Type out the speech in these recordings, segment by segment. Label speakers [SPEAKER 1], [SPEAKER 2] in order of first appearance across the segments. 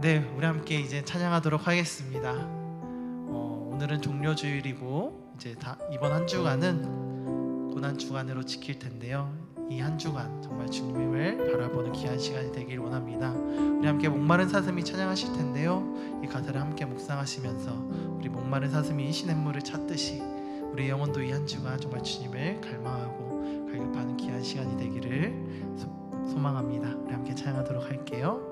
[SPEAKER 1] 네, 우리 함께 이제 찬양하도록 하겠습니다. 오늘은 종료주일이고 이제 이번 한 주간은 고난 주간으로 지킬 텐데요. 이 한 주간 정말 주님을 바라보는 귀한 시간이 되길 원합니다. 우리 함께 목마른 사슴이 찬양하실 텐데요. 이 가사를 함께 묵상하시면서 우리 목마른 사슴이 시냇물을 찾듯이 우리 영혼도 이 한 주간 정말 주님을 갈망하고 갈급하는 귀한 시간이 되기를 소망합니다. 우리 함께 찬양하도록 할게요.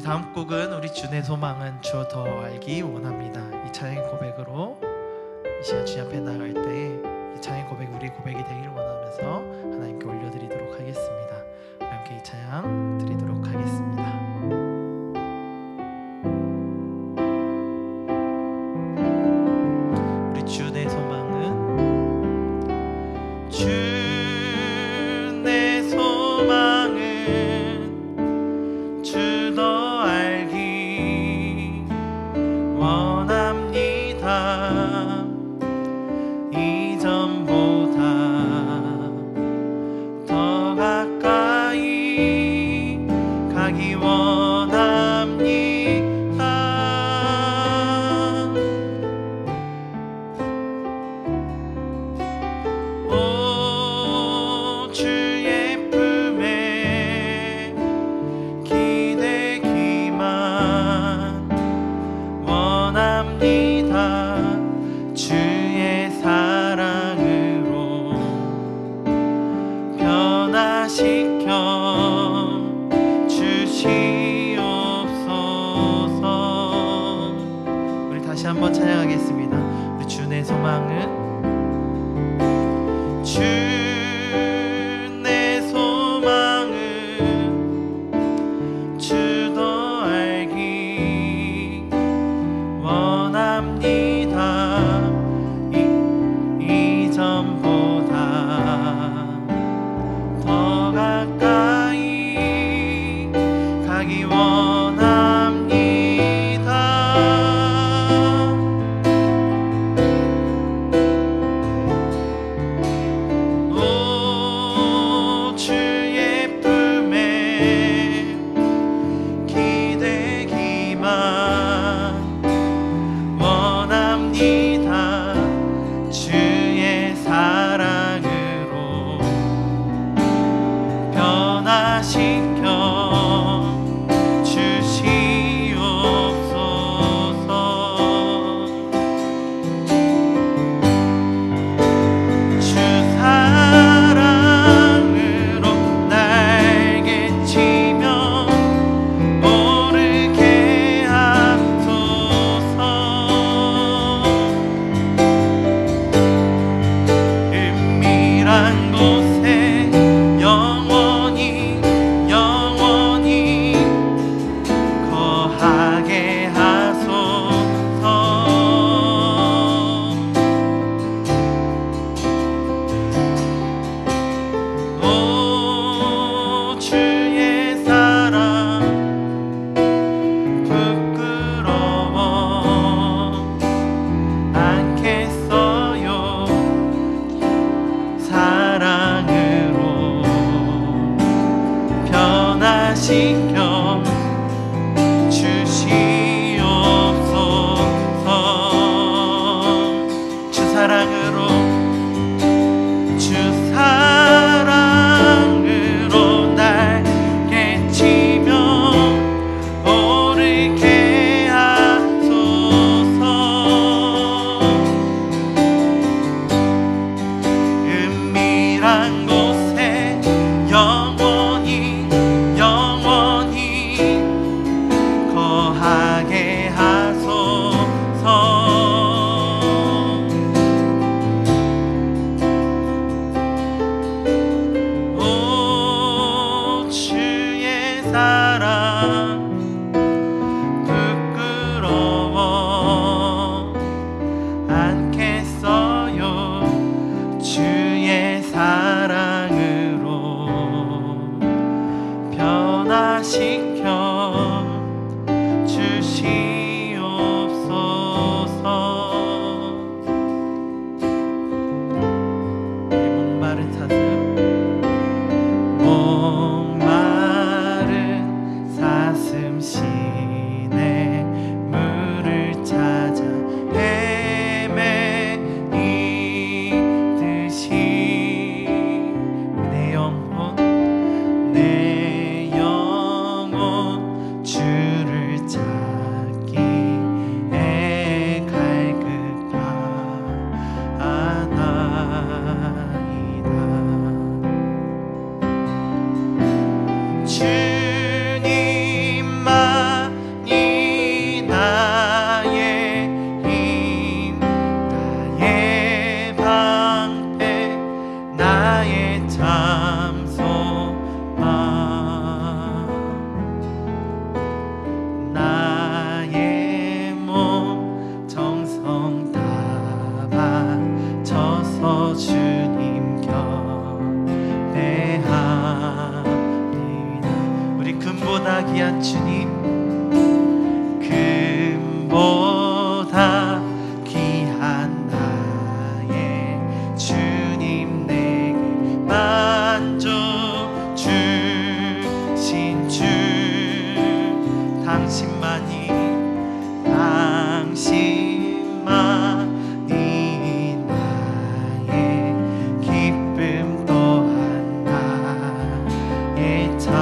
[SPEAKER 1] 다음 곡은 우리 주 내 소망은 주어 더 알기 원합니다. 이 찬양의 고백으로 이 시간 주님 앞에 나아갈 때에 이 찬양의 고백 우리 고백이 되기를 원하면서 하나님께 올려드리도록 하겠습니다. 우리 함께 이 찬양 드리도록 하겠습니다. 우리 주 내 소망은 주 내 소망은 주 더 알기 원합니다. 이전보다 더 가까이 변화시켜 주시옵소서. 우리 다시 한번 찬양하겠습니다. 우리 주 내 소망은 주 내 소망은 주 더 알기 원합니다. 이전보다 더 가까이 가기 원합니다. 오 주의 품에 기대기만 원합니다. 주의 사랑으로 변화시켜 주시옵소서. 주 사랑으로 날개치며 오르게 하소서. 은밀한 곳에 영원히 거하게 하소서. 오 주의 사랑 부끄러워 않겠어요. 사랑으로 변화시켜 주시옵소서. 주 사랑으로 날개치며 오르게 하소서. 은밀한 곳에 영원히 거하게 하소서. 오 주의 사랑 부끄러워 않겠어요. 주의 사랑으로 변화시켜 주시옵소서. 우리 목마른 사슴 시내 물을 찾아 헤매이듯이 내 영혼 주를 찾기에 갈급하나이다. 주님만이 나의 힘, 나의 방패, 나의 참 소망. 나의 몸 정성 다 바쳐서 주님 곁에 합니다. 우리 금보다 귀한 주님, 금보다 귀한 나의 주님, 내게 만족 주신 주, 당신만이 나의 기쁨 또한 나의 찬송.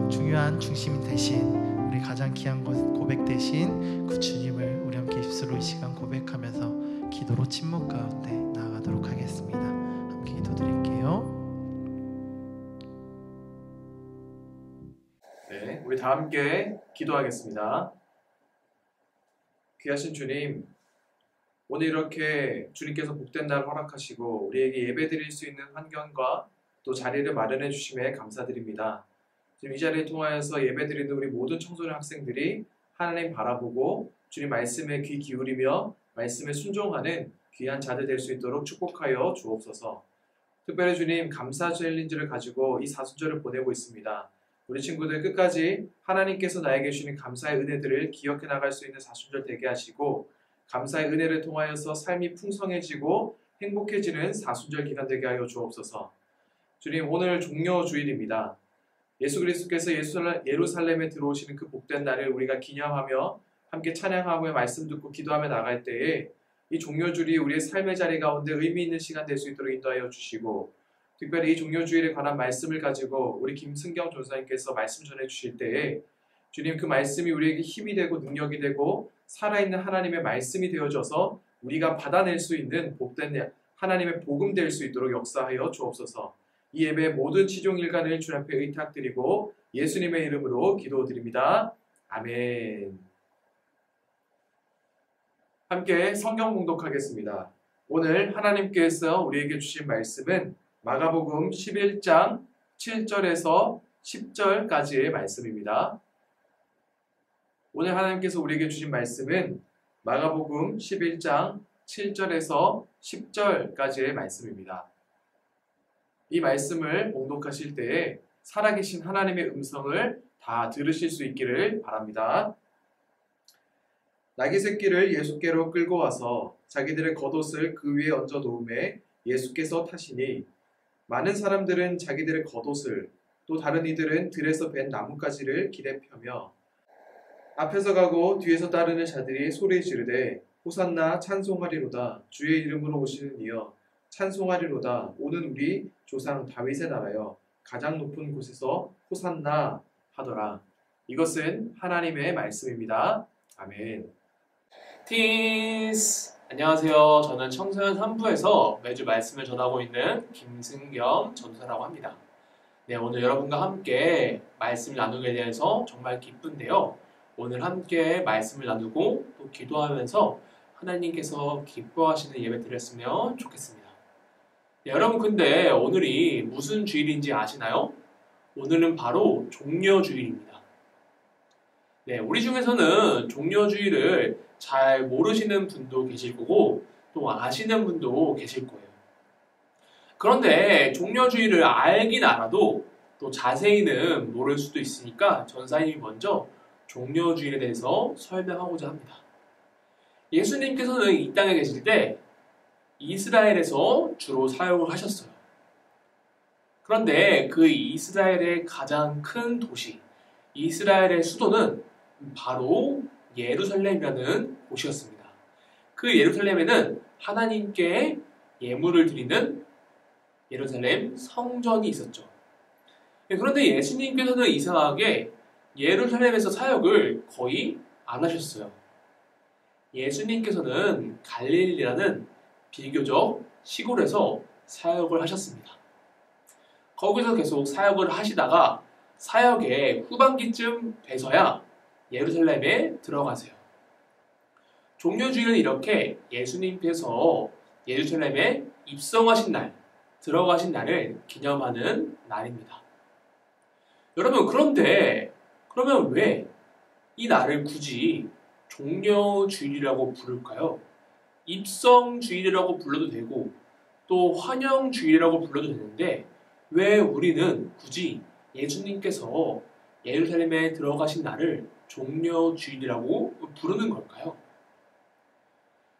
[SPEAKER 1] 중요한 중심 대신, 우리 가장 귀한 것 고백 대신 그 주님을 우리 함께 입술로 이 시간 고백하면서 기도로 침묵 가운데 나아가도록 하겠습니다. 함께 기도드릴게요.
[SPEAKER 2] 네, 우리 다 함께 기도하겠습니다. 귀하신 주님, 오늘 이렇게 주님께서 복된 날 허락하시고 우리에게 예배드릴 수 있는 환경과 또 자리를 마련해 주심에 감사드립니다. 지금 이 자리를 통하여서 예배드리는 우리 모든 청소년 학생들이 하나님 바라보고 주님 말씀에 귀 기울이며 말씀에 순종하는 귀한 자들 될 수 있도록 축복하여 주옵소서. 특별히 주님, 감사 챌린지를 가지고 이 사순절을 보내고 있습니다. 우리 친구들 끝까지 하나님께서 나에게 주신 감사의 은혜들을 기억해 나갈 수 있는 사순절 되게 하시고, 감사의 은혜를 통하여서 삶이 풍성해지고 행복해지는 사순절 기간 되게 하여 주옵소서. 주님, 오늘 종료주일입니다. 예수 그리스도께서 예루살렘에 들어오시는 그 복된 날을 우리가 기념하며 함께 찬양하며 말씀 듣고 기도하며 나갈 때에 이 종료주일이 우리의 삶의 자리 가운데 의미 있는 시간 될 수 있도록 인도하여 주시고, 특별히 이 종료주일에 관한 말씀을 가지고 우리 김승경 전사님께서 말씀 전해 주실 때에 주님, 그 말씀이 우리에게 힘이 되고 능력이 되고 살아있는 하나님의 말씀이 되어져서 우리가 받아낼 수 있는 복된 하나님의 복음 될 수 있도록 역사하여 주옵소서. 이 예배의 모든 치종일간을 주님 앞에 의탁드리고 예수님의 이름으로 기도드립니다. 아멘. 함께 성경 봉독하겠습니다. 오늘 하나님께서 우리에게 주신 말씀은 마가복음 11장 7절에서 10절까지의 말씀입니다. 오늘 하나님께서 우리에게 주신 말씀은 마가복음 11장 7절에서 10절까지의 말씀입니다. 이 말씀을 봉독하실 때에 살아계신 하나님의 음성을 다 들으실 수 있기를 바랍니다. 나귀 새끼를 예수께로 끌고 와서 자기들의 겉옷을 그 위에 얹어 놓음에 예수께서 타시니, 많은 사람들은 자기들의 겉옷을, 또 다른 이들은 들에서 벤 나뭇가지를 길에 펴며 앞에서 가고 뒤에서 따르는 자들이 소리 지르되 호산나 찬송하리로다, 주의 이름으로 오시는 이여 찬송하리로다, 오는 우리 조상 다윗의 나라여 가장 높은 곳에서 호산나 하더라. 이것은 하나님의 말씀입니다. 아멘.
[SPEAKER 3] 티스! 안녕하세요. 저는 청소년 3부에서 매주 말씀을 전하고 있는 김승경 전도사라고 합니다. 네, 오늘 여러분과 함께 말씀을 나누게 돼서 정말 기쁜데요. 오늘 함께 말씀을 나누고 또 기도하면서 하나님께서 기뻐하시는 예배 드렸으면 좋겠습니다. 네, 여러분, 근데 오늘이 무슨 주일인지 아시나요? 오늘은 바로 종려주일입니다. 네, 우리 중에서는 종려주일을 잘 모르시는 분도 계실 거고 또 아시는 분도 계실 거예요. 그런데 종려주일을 알긴 알아도 또 자세히는 모를 수도 있으니까 전사님이 먼저 종려주일에 대해서 설명하고자 합니다. 예수님께서는 이 땅에 계실 때 이스라엘에서 주로 사역을 하셨어요. 그런데 그 이스라엘의 가장 큰 도시, 이스라엘의 수도는 바로 예루살렘이라는 곳이었습니다. 그 예루살렘에는 하나님께 예물을 드리는 예루살렘 성전이 있었죠. 그런데 예수님께서는 이상하게 예루살렘에서 사역을 거의 안 하셨어요. 예수님께서는 갈릴리라는 비교적 시골에서 사역을 하셨습니다. 거기서 계속 사역을 하시다가 사역의 후반기쯤 돼서야 예루살렘에 들어가세요. 종려주일은 이렇게 예수님께서 예루살렘에 입성하신 날, 들어가신 날을 기념하는 날입니다. 여러분, 그런데 그러면 왜 이 날을 굳이 종려주일이라고 부를까요? 입성주일이라고 불러도 되고 또 환영주일이라고 불러도 되는데 왜 우리는 굳이 예수님께서 예루살렘에 들어가신 날을 종려주일이라고 부르는 걸까요?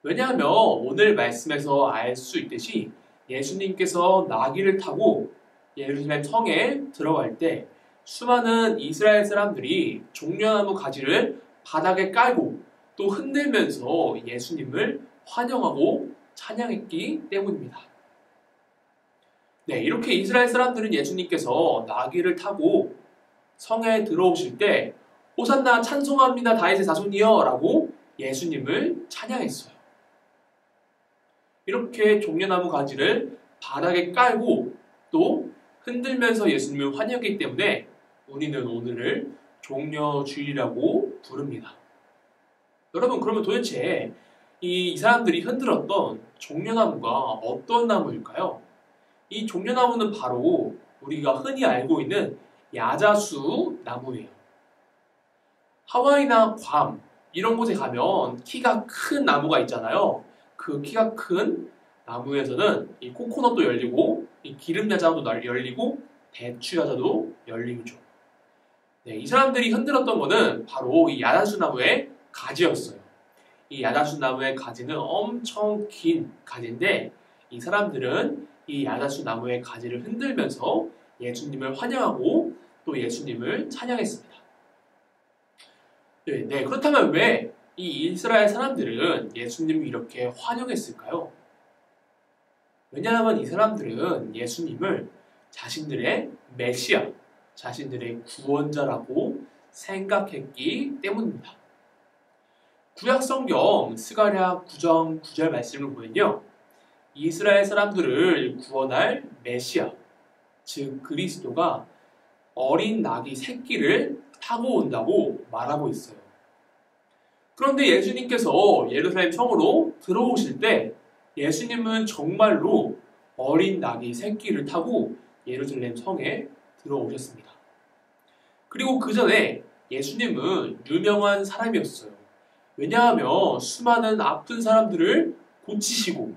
[SPEAKER 3] 왜냐하면 오늘 말씀에서 알 수 있듯이 예수님께서 나귀를 타고 예루살렘 성에 들어갈 때 수많은 이스라엘 사람들이 종려나무 가지를 바닥에 깔고 또 흔들면서 예수님을 환영하고 찬양했기 때문입니다. 네, 이렇게 이스라엘 사람들은 예수님께서 나귀를 타고 성에 들어오실 때 호산나 찬송합니다 다윗의 자손이여 라고 예수님을 찬양했어요. 이렇게 종려나무 가지를 바닥에 깔고 또 흔들면서 예수님을 환영했기 때문에 우리는 오늘을 종려주일이라고 부릅니다. 여러분, 그러면 도대체 이 사람들이 흔들었던 종려나무가 어떤 나무일까요? 이 종려나무는 바로 우리가 흔히 알고 있는 야자수 나무예요. 하와이나 괌 이런 곳에 가면 키가 큰 나무가 있잖아요. 그 키가 큰 나무에서는 이 코코넛도 열리고 이 기름야자도 열리고 대추야자도 열리죠. 네, 이 사람들이 흔들었던 거는 바로 이 야자수 나무의 가지였어요. 이 야자수 나무의 가지는 엄청 긴 가지인데 이 사람들은 이 야자수 나무의 가지를 흔들면서 예수님을 환영하고 또 예수님을 찬양했습니다. 네, 그렇다면 왜 이 이스라엘 사람들은 예수님을 이렇게 환영했을까요? 왜냐하면 이 사람들은 예수님을 자신들의 메시아, 자신들의 구원자라고 생각했기 때문입니다. 구약성경 스가랴 9장 9절 말씀을 보면요. 이스라엘 사람들을 구원할 메시아, 즉 그리스도가 어린 나귀 새끼를 타고 온다고 말하고 있어요. 그런데 예수님께서 예루살렘 성으로 들어오실 때 예수님은 정말로 어린 나귀 새끼를 타고 예루살렘 성에 들어오셨습니다. 그리고 그 전에 예수님은 유명한 사람이었어요. 왜냐하면 수많은 아픈 사람들을 고치시고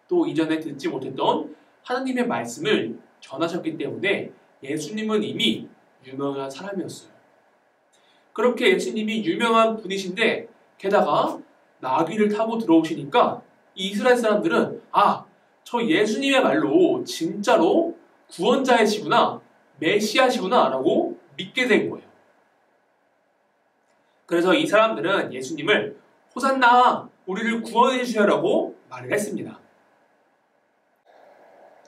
[SPEAKER 3] 또 이전에 듣지 못했던 하나님의 말씀을 전하셨기 때문에 예수님은 이미 유명한 사람이었어요. 그렇게 예수님이 유명한 분이신데 게다가 나귀를 타고 들어오시니까 이스라엘 사람들은 저 예수님의 말로 진짜로 구원자이시구나, 메시아시구나 라고 믿게 된 거예요. 그래서 이 사람들은 예수님을 호산나, 우리를 구원해 주셔라고 말을 했습니다.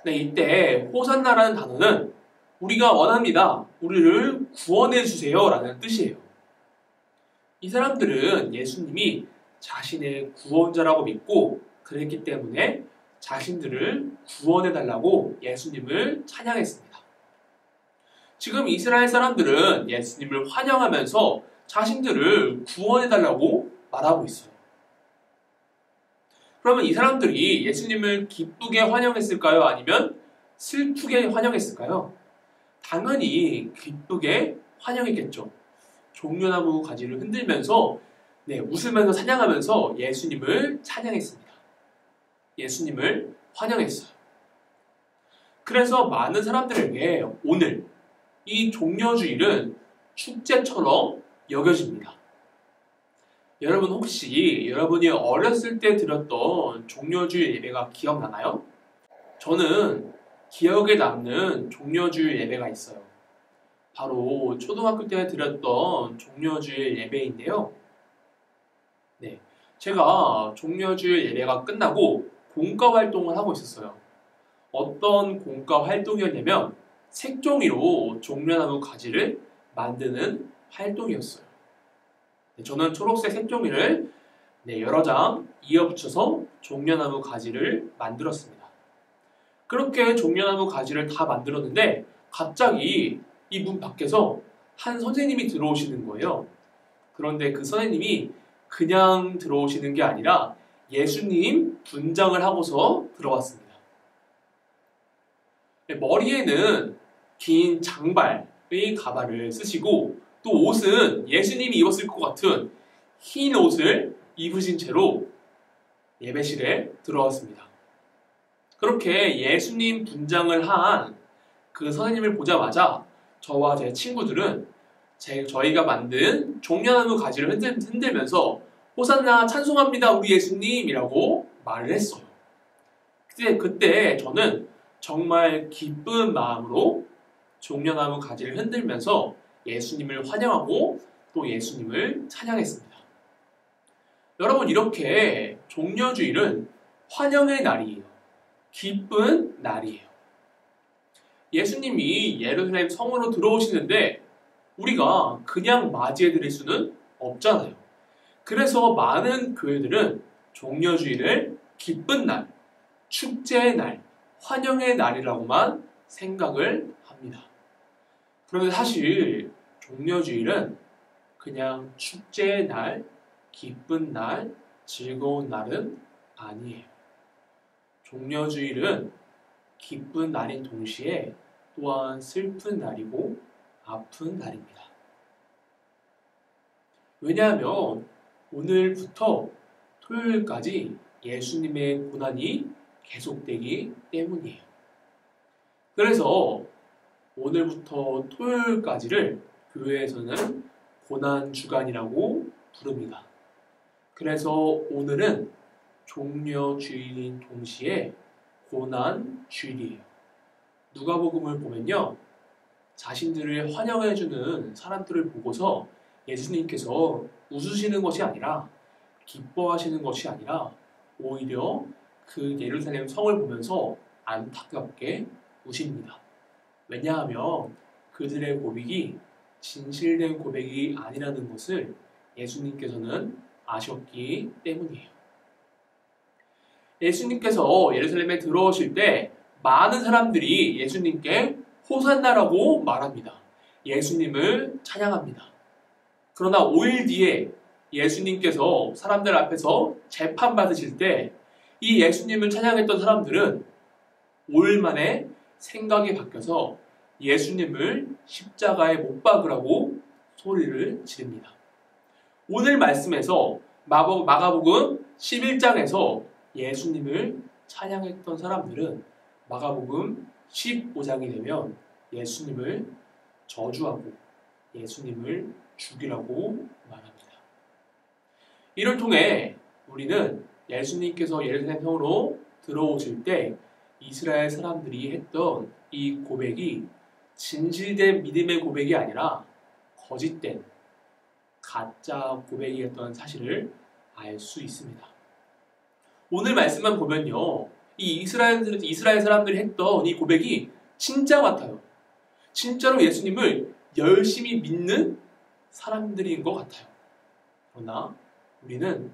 [SPEAKER 3] 네, 이때 호산나라는 단어는 우리가 원합니다, 우리를 구원해 주세요 라는 뜻이에요. 이 사람들은 예수님이 자신의 구원자라고 믿고 그랬기 때문에 자신들을 구원해달라고 예수님을 찬양했습니다. 지금 이스라엘 사람들은 예수님을 환영하면서 자신들을 구원해달라고 말하고 있어요. 그러면 이 사람들이 예수님을 기쁘게 환영했을까요? 아니면 슬프게 환영했을까요? 당연히 기쁘게 환영했겠죠. 종려나무 가지를 흔들면서 웃으면서 찬양하면서 예수님을 찬양했습니다. 예수님을 환영했어요. 그래서 많은 사람들에게 오늘 이 종려주일은 축제처럼 여겨집니다. 여러분 혹시 여러분이 어렸을 때 드렸던 종려주일 예배가 기억나나요? 저는 기억에 남는 종려주일 예배가 있어요. 바로 초등학교 때 드렸던 종려주일 예배인데요. 제가 종려주일 예배가 끝나고 공과 활동을 하고 있었어요. 어떤 공과 활동이었냐면 색종이로 종려나무 가지를 만드는 활동이었어요. 저는 초록색 색종이를 여러 장 이어붙여서 종려나무 가지를 만들었습니다. 그렇게 종려나무 가지를 다 만들었는데 갑자기 이 문 밖에서 한 선생님이 들어오시는 거예요. 그런데 그 선생님이 그냥 들어오시는 게 아니라 예수님 분장을 하고서 들어왔습니다. 머리에는 긴 장발을 가발을 쓰시고 또 옷은 예수님이 입었을 것 같은 흰 옷을 입으신 채로 예배실에 들어왔습니다. 그렇게 예수님 분장을 한 그 선생님을 보자마자 저와 제 친구들은 저희가 만든 종려나무 가지를 흔들면서 호산나 찬송합니다 우리 예수님이라고 말을 했어요. 그때 저는 정말 기쁜 마음으로 종려나무 가지를 흔들면서 예수님을 환영하고 또 예수님을 찬양했습니다. 여러분, 이렇게 종려주일은 환영의 날이에요. 기쁜 날이에요. 예수님이 예루살렘 성으로 들어오시는데 우리가 그냥 맞이해드릴 수는 없잖아요. 그래서 많은 교회들은 종려주일을 기쁜 날, 축제의 날, 환영의 날이라고만 생각을 합니다. 그런데 사실 종려주일은 그냥 축제의 날, 기쁜 날, 즐거운 날은 아니에요. 종려주일은 기쁜 날인 동시에 또한 슬픈 날이고 아픈 날입니다. 왜냐하면 오늘부터 토요일까지 예수님의 고난이 계속되기 때문이에요. 그래서 오늘부터 토요일까지를 교회에서는 고난주간이라고 부릅니다. 그래서 오늘은 종려주일인 동시에 고난주일이에요. 누가복음을 보면요, 자신들을 환영해주는 사람들을 보고서 예수님께서 웃으시는 것이 아니라 기뻐하시는 것이 아니라 오히려 그 예루살렘 성을 보면서 안타깝게 우십니다. 왜냐하면 그들의 고백이 진실된 고백이 아니라는 것을 예수님께서는 아셨기 때문이에요. 예수님께서 예루살렘에 들어오실 때 많은 사람들이 예수님께 호산나라고 말합니다. 예수님을 찬양합니다. 그러나 5일 뒤에 예수님께서 사람들 앞에서 재판받으실 때 이 예수님을 찬양했던 사람들은 5일 만에 생각이 바뀌어서 예수님을 십자가에 못 박으라고 소리를 지릅니다. 오늘 말씀에서 마가복음 11장에서 예수님을 찬양했던 사람들은 마가복음 15장이 되면 예수님을 저주하고 예수님을 죽이라고 말합니다. 이를 통해 우리는 예수님께서 예루살렘 성으로 들어오실 때 이스라엘 사람들이 했던 이 고백이 진실된 믿음의 고백이 아니라 거짓된 가짜 고백이었던 사실을 알 수 있습니다. 오늘 말씀만 보면요, 이 이스라엘 사람들이 했던 이 고백이 진짜 같아요. 진짜로 예수님을 열심히 믿는 사람들인 것 같아요. 그러나 우리는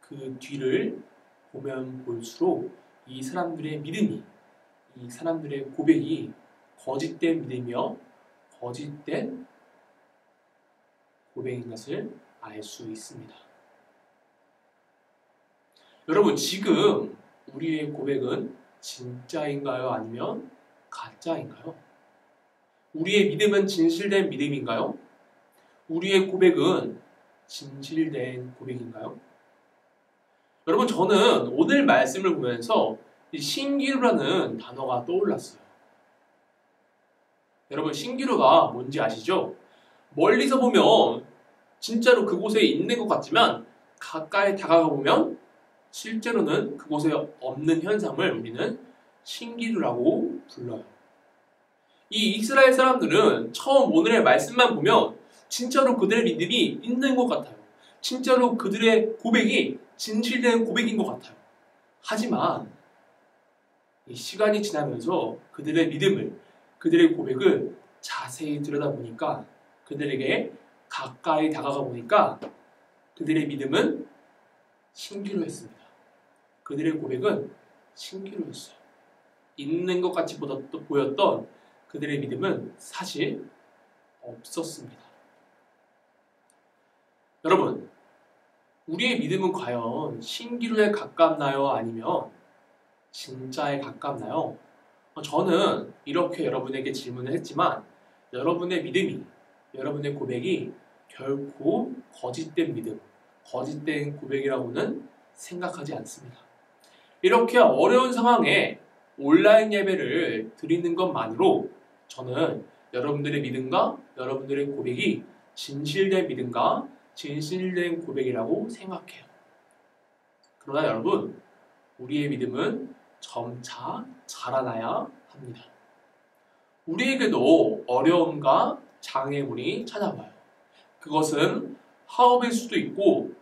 [SPEAKER 3] 그 뒤를 보면 볼수록 이 사람들의 믿음이, 이 사람들의 고백이 거짓된 믿음이며 거짓된 고백인 것을 알 수 있습니다. 여러분, 지금 우리의 고백은 진짜인가요? 아니면 가짜인가요? 우리의 믿음은 진실된 믿음인가요? 우리의 고백은 진실된 고백인가요? 여러분, 저는 오늘 말씀을 보면서 이 신기루라는 단어가 떠올랐어요. 여러분, 신기루가 뭔지 아시죠? 멀리서 보면 진짜로 그곳에 있는 것 같지만 가까이 다가가 보면 실제로는 그곳에 없는 현상을 우리는 신기루라고 불러요. 이 이스라엘 사람들은 처음 오늘의 말씀만 보면 진짜로 그들의 믿음이 있는 것 같아요. 진짜로 그들의 고백이 진실된 고백인 것 같아요. 하지만 이 시간이 지나면서 그들의 믿음을, 그들의 고백을 자세히 들여다보니까, 그들에게 가까이 다가가 보니까 그들의 믿음은 신기루였습니다. 그들의 고백은 신기루였어요. 있는 것 같이 보였던 그들의 믿음은 사실 없었습니다. 여러분, 우리의 믿음은 과연 신기루에 가깝나요? 아니면 진짜에 가깝나요? 저는 이렇게 여러분에게 질문을 했지만 여러분의 믿음이, 여러분의 고백이 결코 거짓된 믿음, 거짓된 고백이라고는 생각하지 않습니다. 이렇게 어려운 상황에 온라인 예배를 드리는 것만으로 저는 여러분들의 믿음과 여러분들의 고백이 진실된 믿음과 진실된 고백이라고 생각해요. 그러나 여러분, 우리의 믿음은 점차 자라나야 합니다. 우리에게도 어려움과 장애물이 찾아와요. 그것은 학업일 수도 있고,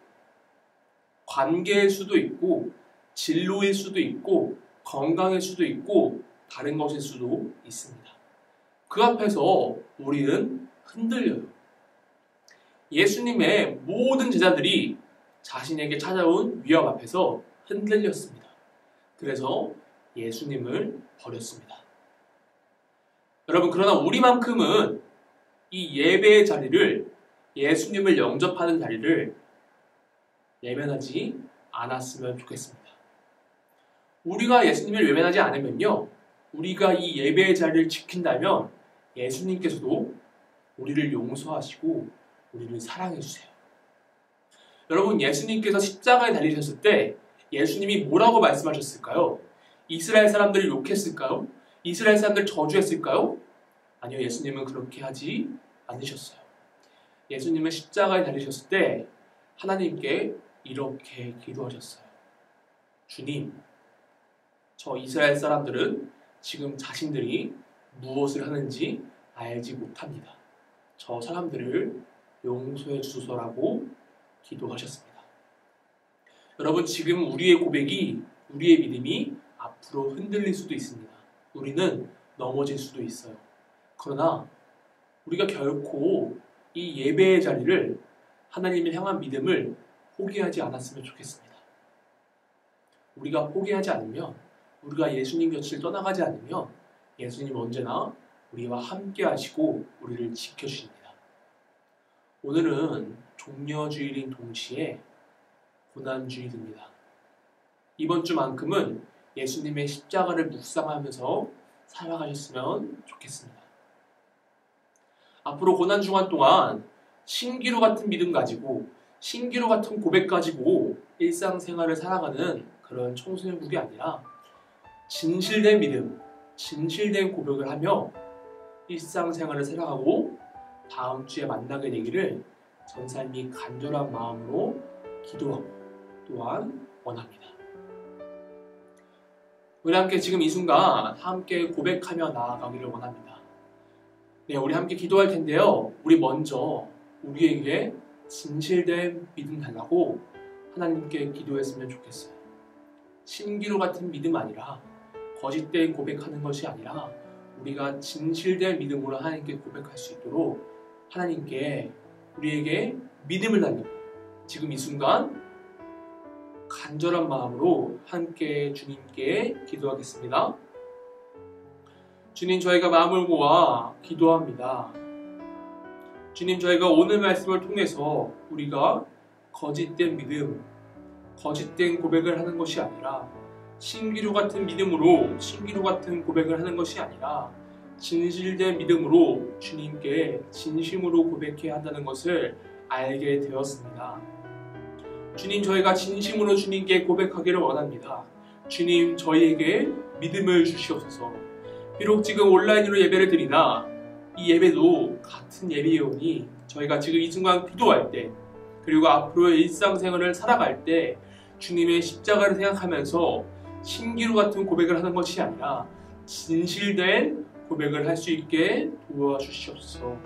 [SPEAKER 3] 관계일 수도 있고, 진로일 수도 있고, 건강일 수도 있고, 다른 것일 수도 있습니다. 그 앞에서 우리는 흔들려요. 예수님의 모든 제자들이 자신에게 찾아온 위협 앞에서 흔들렸습니다. 그래서 예수님을 버렸습니다. 여러분, 그러나 우리만큼은 이 예배의 자리를, 예수님을 영접하는 자리를 외면하지 않았으면 좋겠습니다. 우리가 예수님을 외면하지 않으면요, 우리가 이 예배의 자리를 지킨다면 예수님께서도 우리를 용서하시고 우리를 사랑해 주세요. 여러분, 예수님께서 십자가에 달리셨을 때 예수님이 뭐라고 말씀하셨을까요? 이스라엘 사람들을 욕했을까요? 이스라엘 사람들을 저주했을까요? 아니요, 예수님은 그렇게 하지 않으셨어요. 예수님은 십자가에 달리셨을 때 하나님께 이렇게 기도하셨어요. 주님, 저 이스라엘 사람들은 지금 자신들이 무엇을 하는지 알지 못합니다. 저 사람들을 용서해 주소서라고 기도하셨습니다. 여러분, 지금 우리의 고백이, 우리의 믿음이 앞으로 흔들릴 수도 있습니다. 우리는 넘어질 수도 있어요. 그러나 우리가 결코 이 예배의 자리를, 하나님을 향한 믿음을 포기하지 않았으면 좋겠습니다. 우리가 포기하지 않으면, 우리가 예수님 곁을 떠나가지 않으면 예수님 언제나 우리와 함께 하시고 우리를 지켜주십니다. 오늘은 종려주일인 동시에 고난주일입니다. 이번 주만큼은 예수님의 십자가를 묵상하면서 살아가셨으면 좋겠습니다. 앞으로 고난주간 동안 신기루 같은 믿음 가지고, 신기루 같은 고백 가지고 일상생활을 살아가는 그런 청소년국이 아니라 진실된 믿음, 진실된 고백을 하며 일상생활을 살아가고 다음 주에 만나게 되기를 전사님이 간절한 마음으로 기도하고 또한 원합니다. 우리 함께 지금 이 순간 함께 고백하며 나아가기를 원합니다. 네, 우리 함께 기도할 텐데요. 우리 먼저 우리에게 진실된 믿음 달라고 하나님께 기도했으면 좋겠어요. 신기루 같은 믿음 아니라, 거짓된 고백하는 것이 아니라 우리가 진실된 믿음으로 하나님께 고백할 수 있도록 하나님께 우리에게 믿음을 달라고 지금 이 순간 간절한 마음으로 함께 주님께 기도하겠습니다. 주님, 저희가 마음을 모아 기도합니다. 주님, 저희가 오늘 말씀을 통해서 우리가 거짓된 믿음, 거짓된 고백을 하는 것이 아니라, 신기루 같은 믿음으로 신기루 같은 고백을 하는 것이 아니라 진실된 믿음으로 주님께 진심으로 고백해야 한다는 것을 알게 되었습니다. 주님, 저희가 진심으로 주님께 고백하기를 원합니다. 주님, 저희에게 믿음을 주시옵소서. 비록 지금 온라인으로 예배를 드리나 이 예배도 같은 예배이오니 저희가 지금 이 순간 기도할 때, 그리고 앞으로의 일상생활을 살아갈 때 주님의 십자가를 생각하면서 신기루 같은 고백을 하는 것이 아니라 진실된 고백을 할 수 있게 도와주시옵소서.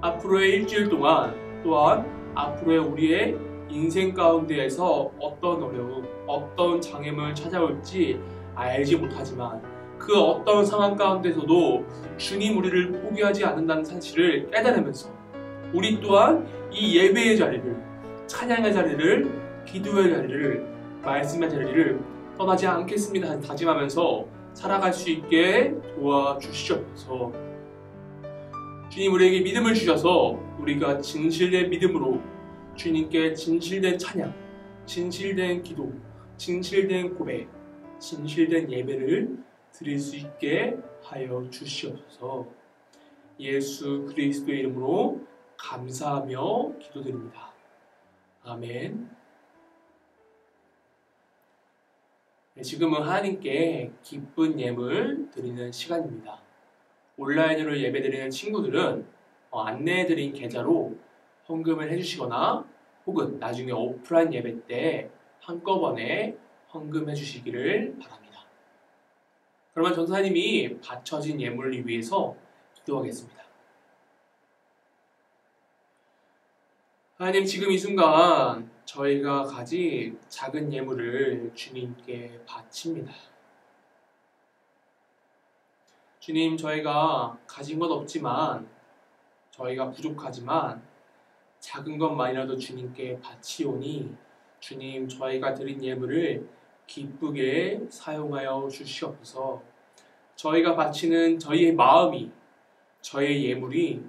[SPEAKER 3] 앞으로의 일주일 동안, 또한 앞으로의 우리의 인생 가운데에서 어떤 어려움, 어떤 장애물 찾아올지 알지 못하지만 그 어떤 상황 가운데서도 주님 우리를 포기하지 않는다는 사실을 깨달으면서 우리 또한 이 예배의 자리를, 찬양의 자리를, 기도의 자리를, 말씀의 자리를 떠나지 않겠습니다 다짐하면서 살아갈 수 있게 도와주시옵소서. 주님, 우리에게 믿음을 주셔서 우리가 진실된 믿음으로 주님께 진실된 찬양, 진실된 기도, 진실된 고백, 진실된 예배를 드릴 수 있게 하여 주시옵소서. 예수 그리스도의 이름으로 감사하며 기도드립니다. 아멘. 네, 지금은 하나님께 기쁜 예물 드리는 시간입니다. 온라인으로 예배드리는 친구들은 안내해드린 계좌로 헌금을 해주시거나 혹은 나중에 오프라인 예배 때 한꺼번에 헌금해 주시기를 바랍니다. 그러면 전사님이 바쳐진 예물을 위해서 기도하겠습니다. 하나님, 지금 이 순간 저희가 가진 작은 예물을 주님께 바칩니다. 주님, 저희가 가진 것 없지만, 저희가 부족하지만 작은 것만이라도 주님께 바치오니 주님, 저희가 드린 예물을 기쁘게 사용하여 주시옵소서. 저희가 바치는 저희의 마음이, 저희의 예물이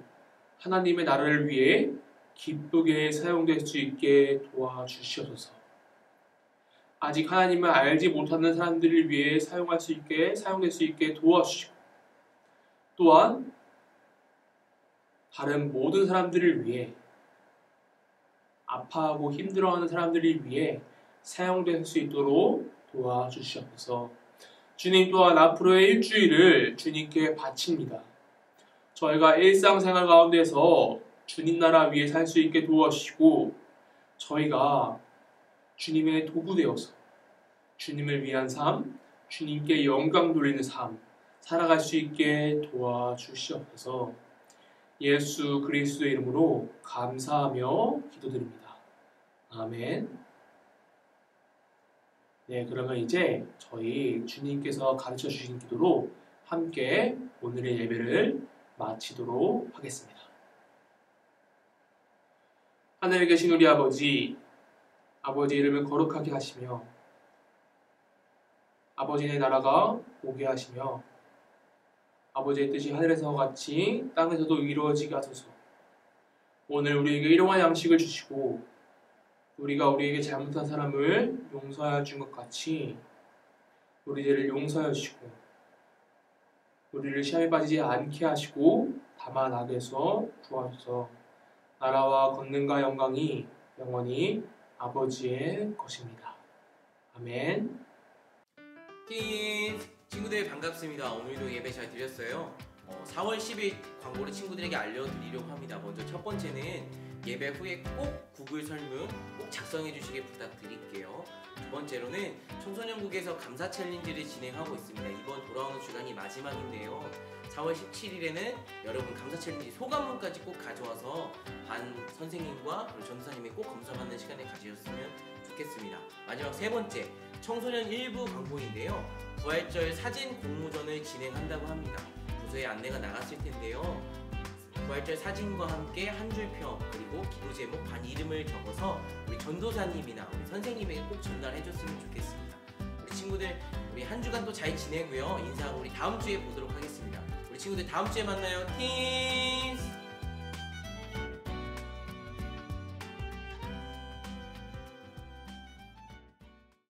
[SPEAKER 3] 하나님의 나라를 위해 기쁘게 사용될 수 있게 도와주시옵소서. 아직 하나님을 알지 못하는 사람들을 위해 사용될 수 있게 도와주시고, 또한 다른 모든 사람들을 위해, 아파하고 힘들어하는 사람들을 위해 사용될 수 있도록 도와주시옵소서. 주님, 또한 앞으로의 일주일을 주님께 바칩니다. 저희가 일상생활 가운데서 주님 나라 위에 살 수 있게 도와주시고, 저희가 주님의 도구 되어서 주님을 위한 삶, 주님께 영광 돌리는 삶 살아갈 수 있게 도와주시옵소서. 예수 그리스도의 이름으로 감사하며 기도드립니다. 아멘. 네, 그러면 이제 저희 주님께서 가르쳐 주신 기도로 함께 오늘의 예배를 마치도록 하겠습니다. 하늘에 계신 우리 아버지, 아버지의 이름을 거룩하게 하시며 아버지의 나라가 오게 하시며 아버지의 뜻이 하늘에서와 같이 땅에서도 이루어지게 하소서. 오늘 우리에게 일용할 양식을 주시고 우리가 우리에게 잘못한 사람을 용서하여 준 것 같이 우리 죄를 용서하여 주시고 우리를 시험에 빠지지 않게 하시고 다만 악에서 구하소서. 나라와 권능과 영광이 영원히 아버지의 것입니다. 아멘.
[SPEAKER 4] 친구들 반갑습니다. 오늘도 예배 잘 드렸어요. 4월 10일 광고를 친구들에게 알려드리려고 합니다. 먼저 첫 번째는 예배 후에 꼭 구글 설문 꼭 작성해 주시길 부탁드릴게요. 두 번째로는 청소년국에서 감사 챌린지를 진행하고 있습니다. 이번 돌아오는 주간이 마지막인데요. 4월 17일에는 여러분 감사 챌린지 소감문까지 꼭 가져와서 반 선생님과 그리고 전도사님이 꼭 검사받는 시간을 가지셨으면 좋겠습니다. 마지막 세 번째, 청소년 일부 광고인데요. 부활절 사진 공모전을 진행한다고 합니다. 부서에 안내가 나갔을 텐데요. 부활절 사진과 함께 한 줄 평 그리고 기도 제목 반 이름을 적어서 우리 전도사님이나 우리 선생님에게 꼭 전달해줬으면 좋겠습니다. 우리 친구들 우리 한 주간 또 잘 지내고요. 인사하고 우리 다음 주에 보도록 하겠습니다. 우리 친구들 다음 주에 만나요. 팀!